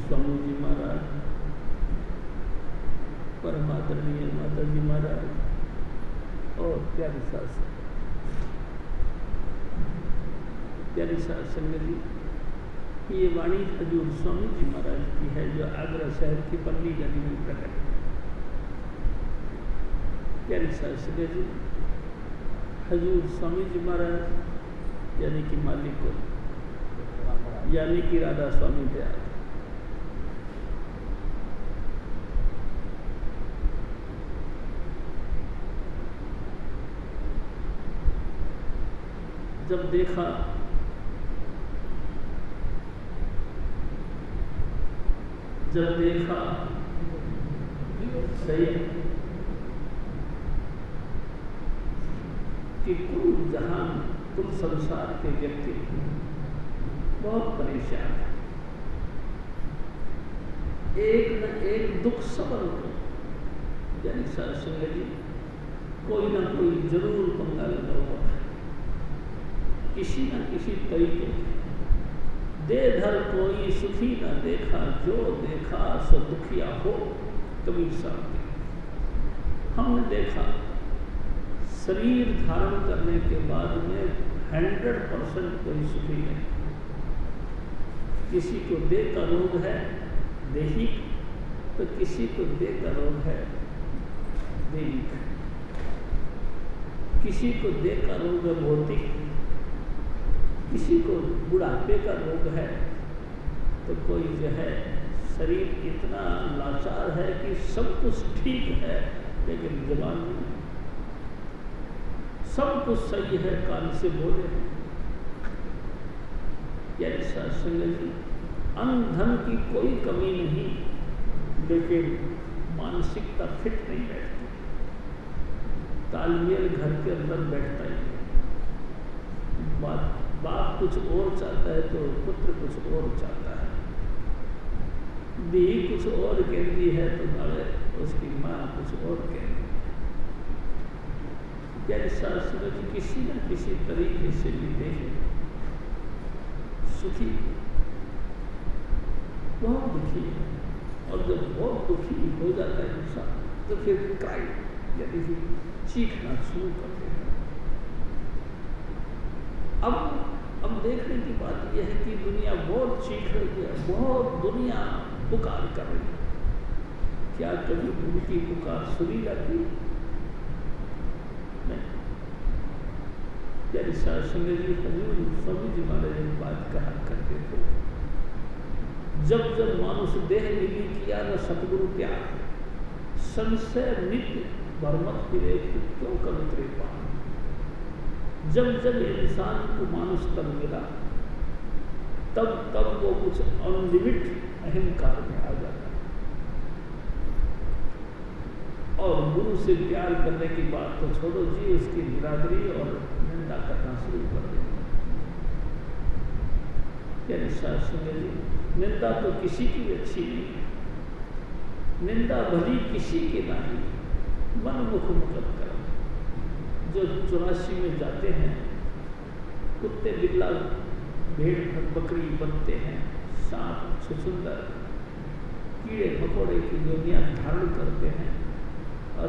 स्वामी जी महाराज, परम आदरणीय माता जी महाराज और प्यारी सास संगत जी, ये वाणी हजूर स्वामी जी महाराज की है जो आगरा शहर की पल्ली गली में प्रकट है। प्यारी सास संगत जी, हजूर स्वामी जी महाराज यानी कि मालिक को यानी कि राधा स्वामी दयाल जब देखा सही कि कुल जहान कुल संसार के व्यक्ति बहुत परेशान है, एक न एक दुख सबल को यानी सरस्वती जी कोई ना कोई जरूर पंगा लगा हुआ है, किसी न किसी तरीके दे धर कोई सुखी न देखा, जो देखा सो दुखिया हो। कबीर साहब हमने देखा शरीर धारण करने के बाद में 100% कोई सुखी नहीं। किसी को देह का रोग है दैहिक, तो किसी को देह का रोग है दैहिक, किसी को देह का रोग है भौतिक, किसी को बुढ़ापे का रोग है, तो कोई जो है शरीर इतना लाचार है कि सब कुछ ठीक है लेकिन जबान में सब कुछ सही है, कान से बोले। यानी सत्संग जी, अन्न धन की कोई कमी नहीं, लेकिन मानसिकता फिट नहीं बैठती, तालमेल घर के अंदर बैठता ही। बाप कुछ और चाहता है तो पुत्र कुछ और चाहता है, दी कुछ और कहती है तो नाले उसकी माँ कुछ और कहती है। शास्त्र की किसी न किसी तरीके से भी देखे सुखी बहुत दुखी है, और जब बहुत दुखी हो जाता है इंसान तो फिर क्राई यानी कि चीखना शुरू करते हैं। अब देखने की बात यह है कि दुनिया बहुत चीख रही है, बहुत दुनिया पुकार कर रही है। क्या कभी उनकी पुकार सुनी जाती? नहीं। जैसे शास्त्री जी हजूर स्वामी जी महाराज एक बात कहा करते थे, जब जब मानुष देह मिली किया न सतगुरु प्यार, संशय नित्य भरमत फिरे क्यों कर उतरे पार। जब जब इंसान को मानुष तब मिला, तब तब वो कुछ अनलिमिट अहंकार में आ जाता है, और गुरु से प्यार करने की बात तो छोड़ो जी, उसकी बिरादरी और निंदा करना शुरू कर देते। यानी शास्त्र जी, निंदा तो किसी की अच्छी नहीं है, निंदा भली किसी की नहीं, मन मुख मुकद कर। जो 84 में जाते हैं, कुत्ते बिल्ला भेड़ बकरी बनते हैं, सांप छुछुंदर कीड़े मकोड़े की दुनिया धारण करते हैं और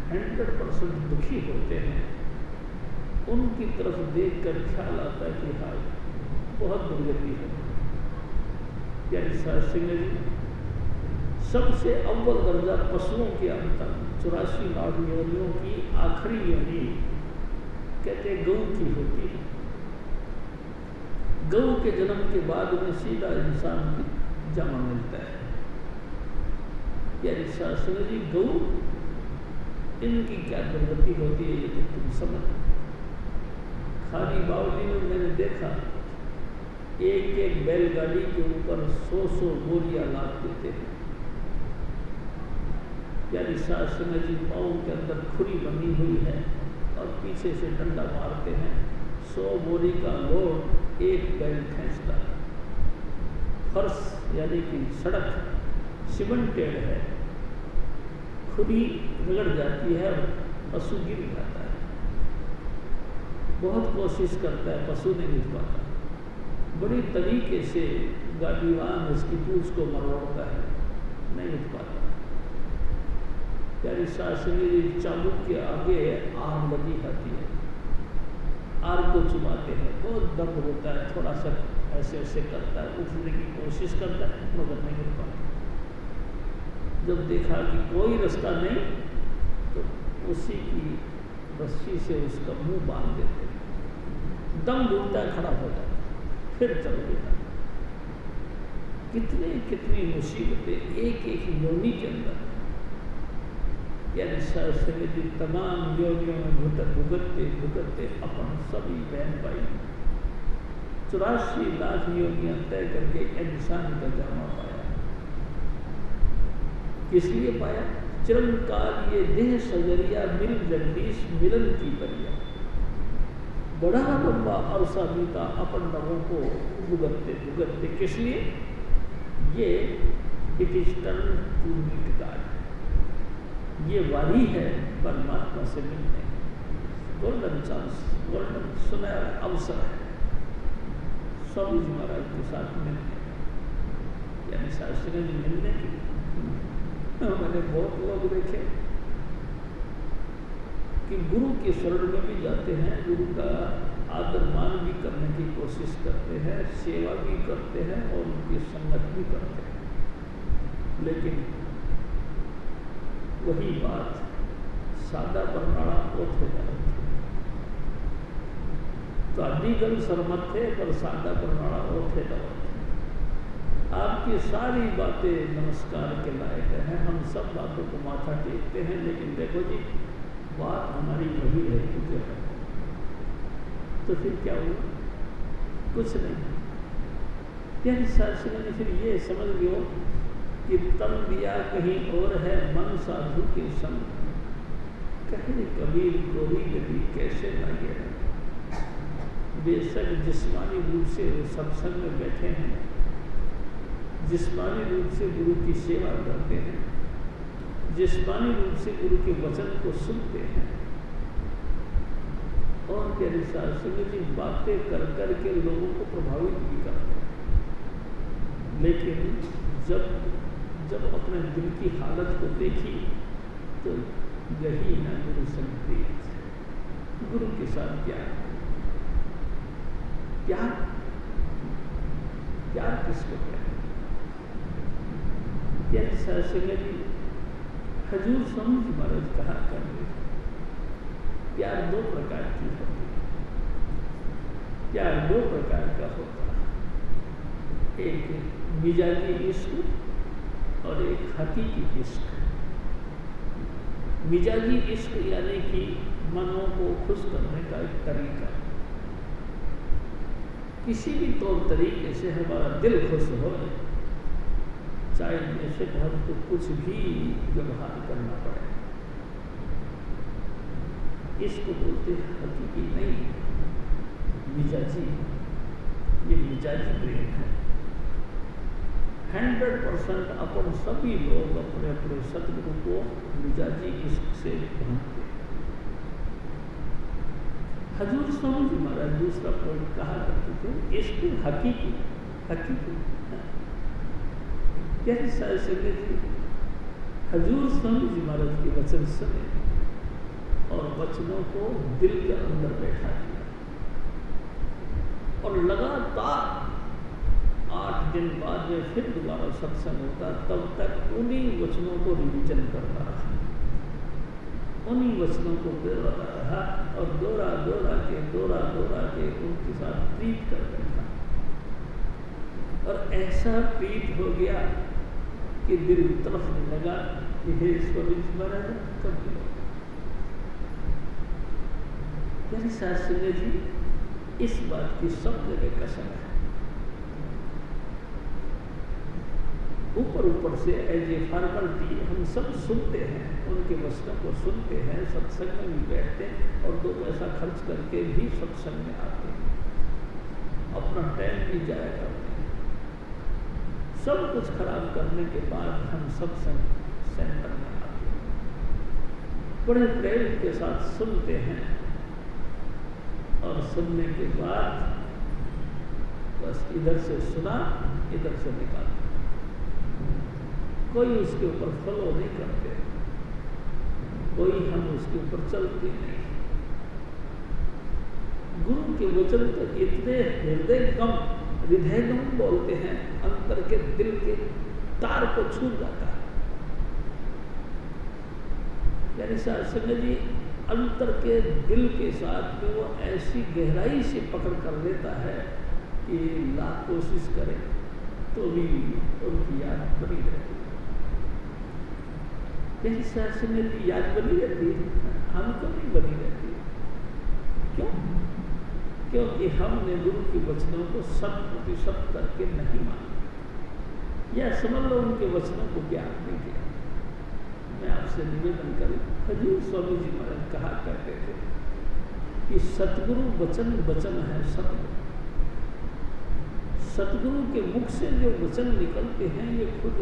100% दुखी होते हैं, उनकी तरफ देखकर ख्याल आता है कि हाय बहुत दुर्गति है। यानी शास्त्री जी, सबसे अव्वल दर्जा पशुओं के अंतर 84 लाख योनियों की आखिरी योनि कहते गौ की होती है। गौ के जन्म के बाद में सीधा इंसान जन्म मिलता है। यानी शास्त्र जी, गौ इनकी क्या दुर्गति होती है ये तो तुम समझ। खाली बावली में मैंने देखा एक एक बैलगाड़ी के ऊपर 100 बोरियां लाद देते हैं, प्यारी सास संगत जी पाँव के अंदर खुरी बनी हुई है और पीछे से डंडा मारते हैं। 100 बोरी का लोड एक बैल खींचता है। फर्श यानी कि सड़क सीमेंटेड है, खुरी रगड़ जाती है, पशु गिर जाता है। बहुत कोशिश करता है, पशु नहीं गिर पाता। बड़ी तरीके से गाड़ीवान उसकी पूंछ को मरोड़ता है, नहीं उठ पाता। प्यारी सास मेरी चाबुक के आगे आग लगी आती है, आग को चुमाते हैं, बहुत दर्द होता है, थोड़ा सा ऐसे ऐसे करता है, उठने की कोशिश करता है मगर नहीं उठ पाता। जब देखा कि कोई रास्ता नहीं तो उसी की रस्सी से उसका मुंह बांध देते, दम घूमता है, खड़ा हो जाता, फिर चल देता। कितनी कितनी मुसीबतें एक एक योनि के अंदर। यानी सरस्वती तमाम योनियों में भुगतते भुगतते अपन सभी बहन भाई 84 लाख योनियां तय करके इंसान का जामा पाया। किस लिए पाया? चिरंकाल ये देह सजरिया मिल जगदीश मिलन की परिया। बड़ा लंबा अरसा बीता अपन लोगों को भुगतते भुगतते। किस लिए? ये it is turn to meet God. ये वारी है परमात्मा से मिलने, गोल्डन चांस, गोल्डन सुनहरा अवसर है स्वामी जी महाराज के साथ मिलने, यानी शास्त्री जी मिलने की। मैंने बहुत लोग देखे कि गुरु के शरण में भी जाते हैं, गुरु का आदर मान भी करने की कोशिश करते हैं, सेवा भी करते हैं और उनकी संगत भी करते हैं, लेकिन वही बात सादा बरनाड़ा ओथ हो जाती है। तो अलीगढ़ सरमत थे पर सादा बरनाड़ा ओथ है। आपकी सारी बातें नमस्कार के लायक हैं, हम सब बातों को माथा टेकते हैं, लेकिन देखो जी बात हमारी वही है जो है। तो फिर क्या हुआ? कुछ नहीं। यानी शास्त्री ने फिर ये समझ लियो कि तन दिया कहीं और है मन साधु के संग, कहीं कबीर गोरी गली कैसे लाइए। बेशक जिस्मानी रूप से वो सत्संग में बैठे हैं, जिस्मानी रूप से गुरु की सेवा करते हैं, जिस्मानी रूप से गुरु के वचन को सुनते हैं और प्यारे शास्त्री जी बातें कर कर के लोगों को प्रभावित भी करते हैं। लेकिन जब अपने दिल की हालत को देखी तो यही ना गुरु संप्रीत। गुरु के साथ प्यार, प्यार प्यार किसको कहते? यानी शास्त्री जी हजूर स्वामी जी महाराज कहा करते प्यार 2 प्रकार की होती है। प्यार 2 प्रकार का होता है, एक मिजाजी इश्क और एक हकीकी इश्क। मिजाजी इश्क यानी कि मनों को खुश करने का एक तरीका, किसी भी तौर तरीके से हमारा दिल खुश हो, चाहे जैसे बहुत तो कुछ भी व्यवहार करना पड़े, इसको बोलते हैं हकीकी नहीं, मिजाजी। ये मिजाजी प्रेम है। 100% अपन सभी लोग अपने अपने सतगुरु को मिजाजी इश्क से मानते हैं। हजूर स्वामी जी महाराज दूसरा पॉइंट कहा करते थे, इश्क हकीकी, हकीकी। कैसे शास्त्री जी हजूर स्वामी जी महाराज के वचन सुने और वचनों को दिल के अंदर बैठा दिया और लगातार 8 दिन बाद में फिर दोबारा सत्संग होता, तब तक उन्हीं वचनों को रिविजन करता रहा, उन्हीं वचनों को दोहराता रहा और दोहरा दोहरा के उनके साथ प्रीत कर बैठा। और ऐसा प्रीत हो गया कि दिल तड़पने लगा कि हे स्वामी जी महाराज कब मिलो। यानी शास्त्री जी इस बात की सब जगह कसम है, ऊपर ऊपर से एज ए फॉर्मलिटी हम सब सुनते हैं, उनके वचनों को सुनते हैं, सत्संग में भी बैठते हैं और 2 पैसा खर्च करके भी सत्संग में आते हैं, अपना टाइम भी जाया करते हैं। सब कुछ खराब करने के बाद हम सत्संग सेंटर में आते हैं, बड़े प्रेम के साथ सुनते हैं और सुनने के बाद बस इधर से सुना, इधर से निकाला, कोई उसके ऊपर फॉलो नहीं करते, कोई हम उसके ऊपर चलते नहीं। गुरु के वचन तो इतने हृदयगम बोलते हैं, अंतर के दिल के तार को छू जाता है। यानी साधु जी अंतर के दिल के साथ में वो ऐसी गहराई से पकड़ कर लेता है कि लाख कोशिश करें तो भी उनकी याद बनी रहती है। यही साधु की याद बनी रहती है, हमको नहीं बनी रहती। क्यों? क्योंकि हमने गुरु के वचनों को 100% करके नहीं माना, या समझ लो उनके वचनों को ज्ञान नहीं किया। मैं आपसे निवेदन करूं, हजूर स्वामी जी महाराज कहा करते थे कि सतगुरु वचन वचन है सतगुरु। सतगुरु के मुख से जो वचन निकलते हैं ये खुद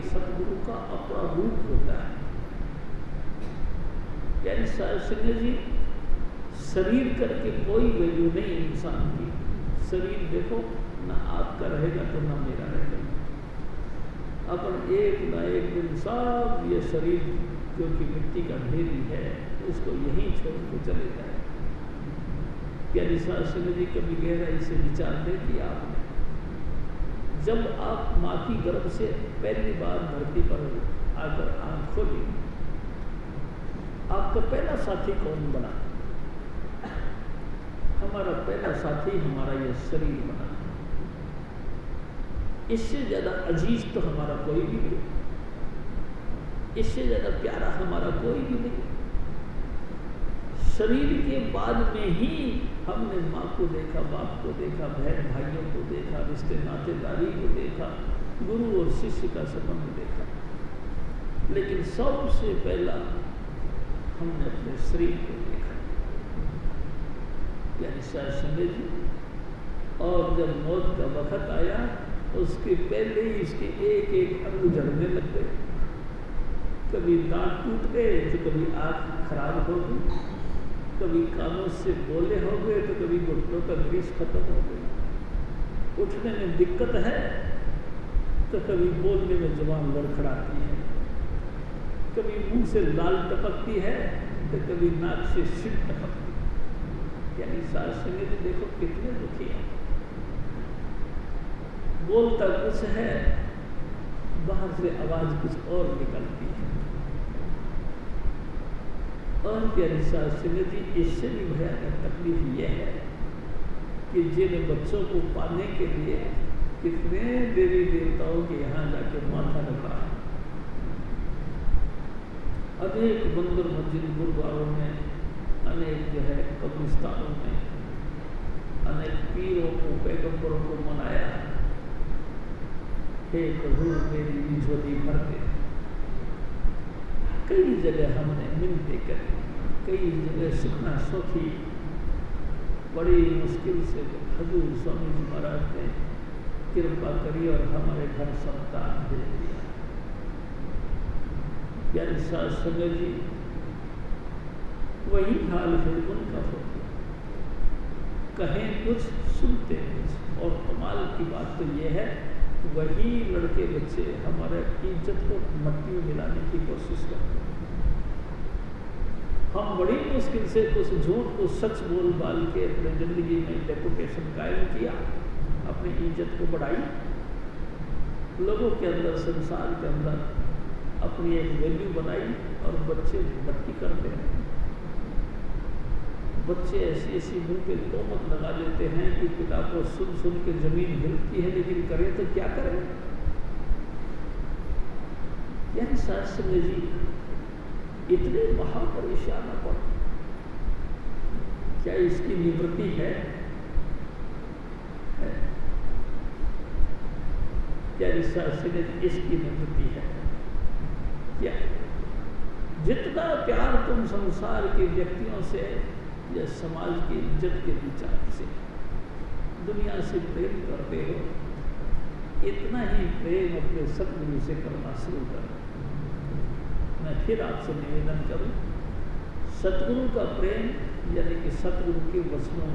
सतगुरु का अपना रूप होता है। यानी साधु जी शरीर करके कोई वैल्यू नहीं इंसान की। शरीर देखो ना आपका रहेगा तो ना मेरा रहेगा, अपन एक ना एक दिन सब ये शरीर जो कि मिट्टी का ढेरी है उसको यहीं छोड़ के चले जाए। क्या साधु जी कभी गहराई से विचार दे कि आपने जब आप माँ की गर्भ से पहली बार धरती पर आकर आंख खोली, आपका पहला साथी कौन बना? हमारा पहला साथी हमारा ये शरीर बना। इससे ज्यादा अजीज तो हमारा कोई भी नहीं, इससे ज्यादा प्यारा हमारा कोई भी नहीं। शरीर के बाद में ही हमने माँ को देखा, बाप को देखा, बहन भाइयों को देखा, रिश्ते नातेदारी को देखा, गुरु और शिष्य का संबंध देखा, लेकिन सबसे पहला हमने अपने शरीर को देखा, यानी साधु जी। और जब मौत का वक्त आया उसके पहले ही इसके एक एक अंग झड़ने लग गए। कभी दांत टूट गए तो कभी आँख खराब हो गई, कभी कानों से बोले हो गए तो कभी घुटनों का ग्रीस खत्म हो गया। उठने में दिक्कत है तो कभी बोलने में जुबान लड़खड़ाती है, कभी मुंह से लाल टपकती है तो कभी नाक से सिर टपकती है। यानी साधु जी देखो कितने दुखी है। बोलता कुछ है, बाहर से आवाज कुछ और निकलती है। और प्यारी साधु जी इससे भी भयानक तकलीफ यह है कि जिन बच्चों को पाने के लिए कितने देवी देवताओं के यहाँ जाके माथा रखा है। अनेक मंदिर मस्जिद गुरुद्वारों में, अनेक जो है कब्रिस्तानों में, अनेक पीरों को पैगंबरों को मनाया, हे प्रभु मेरी झोली भर दे। कई जगह हमने मिलते करी, कई जगह सुखना सौखी, बड़ी मुश्किल से हजूर स्वामी जी महाराज ने कृपा करी और हमारे घर संतान भेज दिया। यानी साधु जी वही हाल है उनका होता, कहें कुछ सुनते कुछ। और कमाल की बात तो यह है वही लड़के बच्चे हमारे इज्जत को मट्टी में मिलाने की कोशिश करते हैं। हम बड़ी मुश्किल से कुछ झूठ को सच बोल बाल के अपने जिंदगी में डेपुटेशन कायम किया, अपनी इज्जत को बढ़ाई, लोगों के अंदर संसार के अंदर अपनी एक वैल्यू बनाई और बच्चे मट्टी करते हैं। बच्चे ऐसी ऐसी मुंह पे तोहमत लगा देते हैं कि पिता को सुन सुन के जमीन हिलती है, लेकिन करें तो क्या करें। यानी साधु जी इतने महापरेशान पड़, क्या इसकी निवृत्ति है? प्यारी शास्त्री ने इसकी निवृत्ति है क्या? जितना प्यार तुम संसार के व्यक्तियों से या समाज की इज्जत के विचार से दुनिया से प्रेम करते हो, इतना ही प्रेम अपने सतगुरु से करना शुरू करो। मैं फिर आपसे निवेदन करूं, सतगुरु का प्रेम यानी कि सतगुरु के वचनों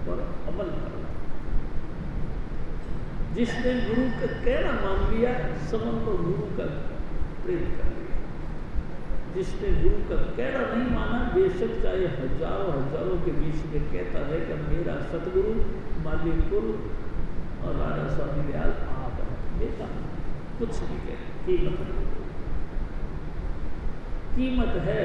पर अमल करना। जिसने गुरु का कहना मान लिया, समझ लो गुरु का प्रेम कर लिया। जिसने गुरु का कहना नहीं माना, बेशक चाहे हजारों हजारों के बीच में कहता है कि मेरा सतगुरु मालीपुर और राजा स्वामी दयाल आप है, बेटा कुछ नहीं कहे। कीमत है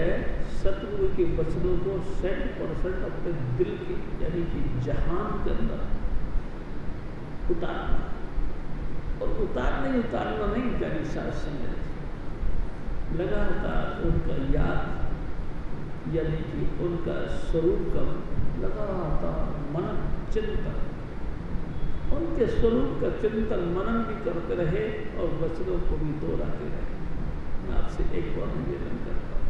सतगुरु के वचनों को 100% अपने दिल के यानी कि जहान के अंदर उतारना। और उतारना नहीं प्यारी शास्त्र में लगातार उनका याद यानी कि उनका स्वरूप का लगातार मनन चिंतन, उनके स्वरूप का चिंतन मनन भी करते रहे और वचनों को भी दोहराते रहे। मैं आपसे एक बार निवेदन करता हूँ,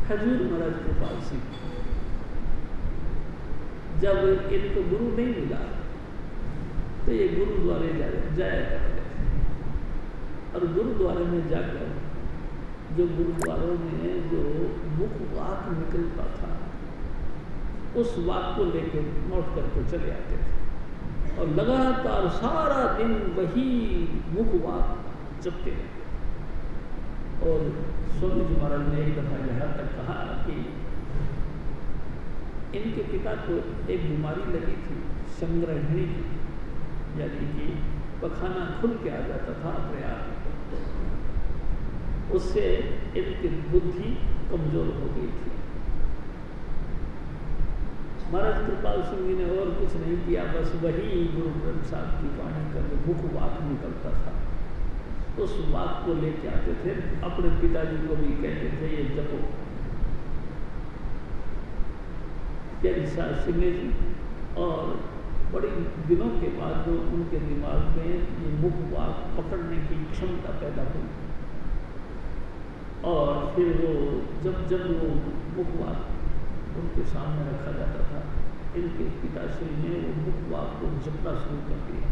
हजूर महाराज कृपाल सिंह जब इनको गुरु नहीं मिला तो ये गुरुद्वारे जाया करते थे। और गुरुद्वारे में जाकर जो गुरुद्वारों में जो मुख वाक निकलता था, उस वाक को लेकर नोट करके चले आते थे और लगातार सारा दिन वही मुख वाक जपते रहते। और स्वामी जी महाराज ने एक दफा यहाँ तक कहा कि इनके पिता को एक बीमारी लगी थी, संग्रहणी की, यानी कि पखाना खुल के आ जाता था अपने आप। उससे इनकी बुद्धि कमजोर हो गई थी। महाराज कृपाल सिंह जी ने और कुछ नहीं किया, बस वही गुरु ग्रंथ साहब की वाणी का जो मुख वाक निकलता था, उस वाक को लेके आते थे। अपने पिताजी को भी कहते थे ये जपो। प्यारी सिंह जी और बड़े दिनों के बाद जो उनके दिमाग में ये मुख वाक पकड़ने की क्षमता पैदा हुई और फिर वो जब वो मुख वाक उनके सामने रखा जाता था, इनके पिताश्री ने वो मुख वाक को जपना शुरू कर दिया।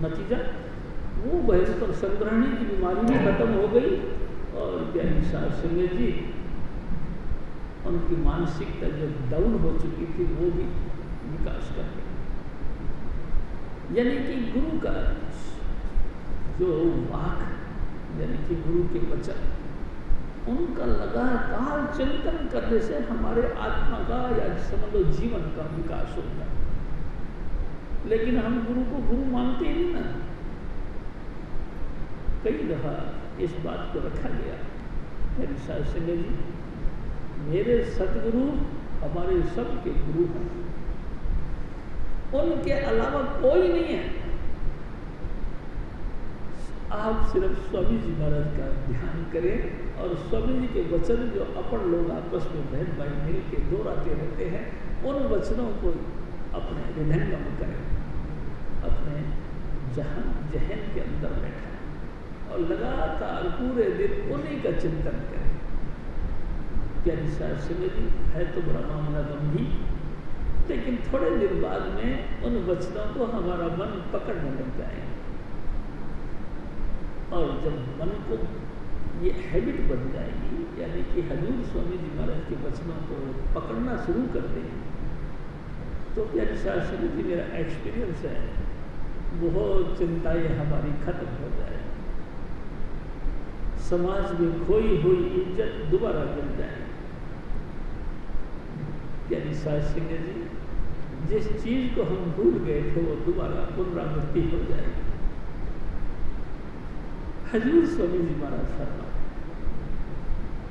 नतीजा वो भयंकर संग्रहणी की बीमारी भी खत्म हो गई और प्यारी सिंह जी उनकी मानसिकता जो डाउन हो चुकी थी वो भी विकास कर गई। यानी कि गुरु का जो वाक यानी कि गुरु के वचन, उनका लगातार चिंतन करने से हमारे आत्मा का या समझ लो जीवन का विकास होता है। लेकिन हम गुरु को गुरु मानते ही ना। कई दफा इस बात को रखा गया, मेरे साथ सिंह जी मेरे सतगुरु हमारे सबके गुरु हैं, उनके अलावा कोई नहीं है। आप सिर्फ स्वामी जी महाराज का ध्यान करें और स्वामी जी के वचन जो अपन लोग आपस में बहन भाई मिल के दोहराते रहते हैं, उन वचनों को अपने हृदयंगम करें, अपने जहन के अंदर बैठा और लगातार पूरे दिन उन्हीं का चिंतन करें। प्यारी सिंह जी है तो बड़ा मामला गंभीर, लेकिन थोड़े दिन बाद में उन वचनों को हमारा मन पकड़ने लग जाएगा और जब मन को ये हैबिट बन जाएगी, यानी कि हजूर स्वामी जी महाराज के वचनों को पकड़ना शुरू कर देंगे, तो प्यारी सिंह जी मेरा एक्सपीरियंस है बहुत चिंताएं हमारी खत्म हो जाए, समाज में खोई हुई इज्जत दोबारा मिल जाए। प्यारी सिंह जी जिस चीज को हम भूल गए थे वो दोबारा पुनरावृत्ति हो जाएगी। हजूर स्वामी जी महाराज फरमा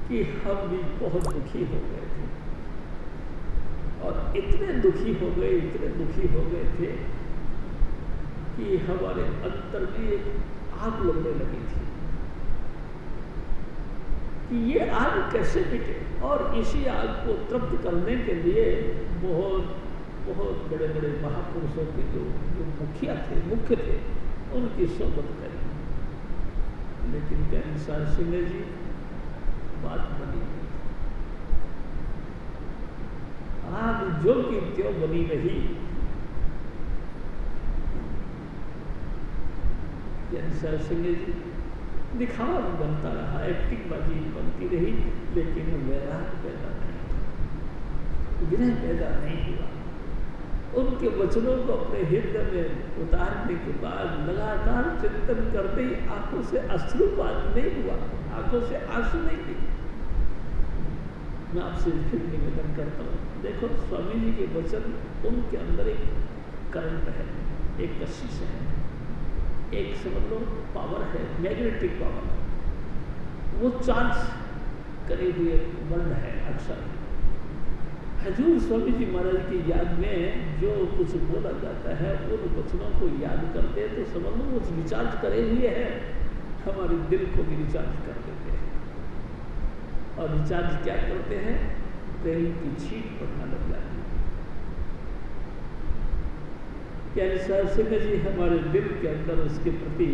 कि हम भी बहुत दुखी हो गए थे और इतने दुखी हो गए थे कि हमारे अंतर में एक आग लगने लगी थी कि ये आग कैसे मिटे। और इसी आग को तृप्त करने के लिए बहुत बहुत बड़े बड़े महापुरुषों के जो जो मुख्य थे उनकी सोबत करी, लेकिन कैंसर सिंह जी बात बनी नहीं। आज जो की त्यों बनी रही। कैंसर सिंह जी दिखावा भी बनता रहा, एक्टिंग बाजी बनती रही, लेकिन वैराग पैदा नहीं हुआ, विनय पैदा नहीं हुआ। उनके वचनों को अपने हृदय में उतारने के बाद लगातार चिंतन करते ही आंखों से अश्रुपात नहीं हुआ, आंखों से आंसू नहीं गिरे। मैं आपसे फिर निवेदन करता हूँ, देखो स्वामी जी के वचन, उनके अंदर एक करंट है, एक कशिश है, एक समझ लो पावर है, मैग्नेटिक पावर, वो चार्ज करे हुए वर्ड है अक्षर। हजूर स्वामी जी महाराज की याद में जो कुछ बोला जाता है, उन वचनों को याद करते हैं तो समझ लो वो रिचार्ज करे हुए हैं, हमारे दिल को भी रिचार्ज कर देते हैं। और रिचार्ज क्या करते हैं? प्रेम की छींट पड़ना लग जाती है। कैंसर सिंह जी हमारे दिल के अंदर उसके प्रति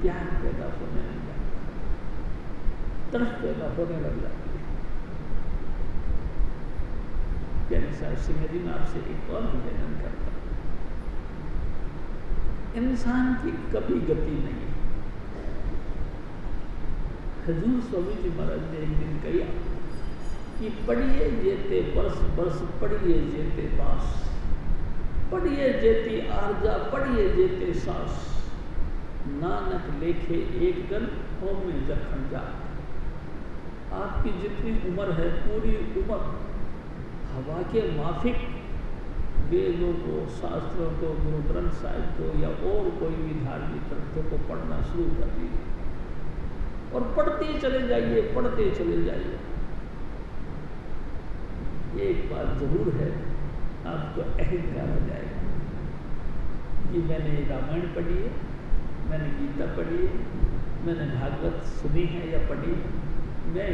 प्यार पैदा होने लग जाता है, तरफ पैदा होने लग जाती है। कैंसर सिंह जी मैं आपसे एक और निवेदन करता हूँ, इंसान की कभी गति नहीं। हजूर स्वामी जी महाराज ने एक दिन कहा कि पढ़िए जेते बरस बरस, पढ़िए जेते बास, पढ़िए जेती आरजा, पढ़िए जेते सास, नानक लेखे एक गन होम में जखन जा। आपकी जितनी उम्र है, पूरी उम्र हवा के माफिक वेदों को, शास्त्रों को, गुरु ग्रंथ साहिब को या और कोई भी धार्मिक ग्रंथों को पढ़ना शुरू कर दीजिए और पढ़ते चले जाइए, पढ़ते चले जाइए। एक बात जरूर है, आपको अहंकार आ जाएगा कि मैंने रामायण पढ़ी है, मैंने गीता पढ़ी है, मैंने भागवत सुनी है या पढ़ी है, मैं